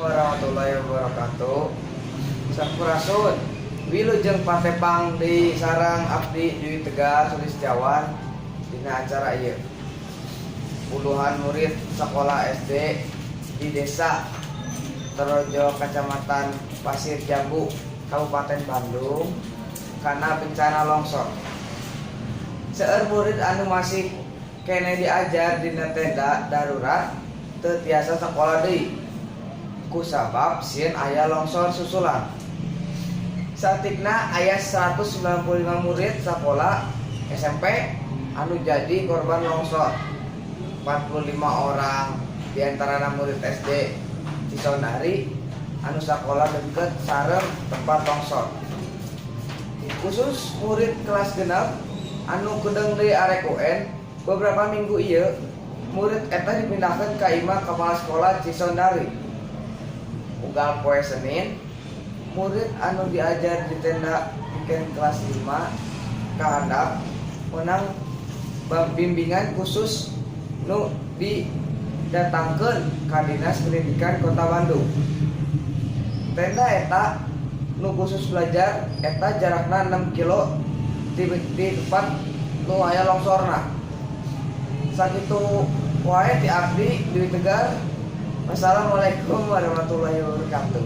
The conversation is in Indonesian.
warahmatullahi wabarakatuh. Sampurasun wilujeng patepang di sarang abdi Dwi Tegar Sulistiawan dina acara ieu. Puluhan murid sekolah SD di desa Terojo Kecamatan Pasir Jambu Kabupaten Bandung karena bencana longsor. Seueur murid anu masih kene diajar dina tenda darurat teu tiasa sekolah deui kusabab sieun aya longsor susulan. Satikna aya 195 murid sekolah SMP anu jadi korban longsor. 45 orang diantara murid SD Cisondari anu sekolah deket sareng tempat longsor. Khusus murid kelas genep anu kedeung deui arek UN, beberapa minggu ieu murid eta dipindahkeun ka imah kepala sekolah Cisondari. Unggal poe Senin, murid anu diajar di tenda pikeun kelas 5 kahandap menang bimbingan khusus nu didatangkeun ka Dinas Pendidikan Kota Bandung. Tenda eta nu khusus belajar eta jarakna 6 kilo di tempat nu aya longsorna. Sakitu wae ti abdi Dwi Tegar. Wassalamualaikum warahmatullahi wabarakatuh.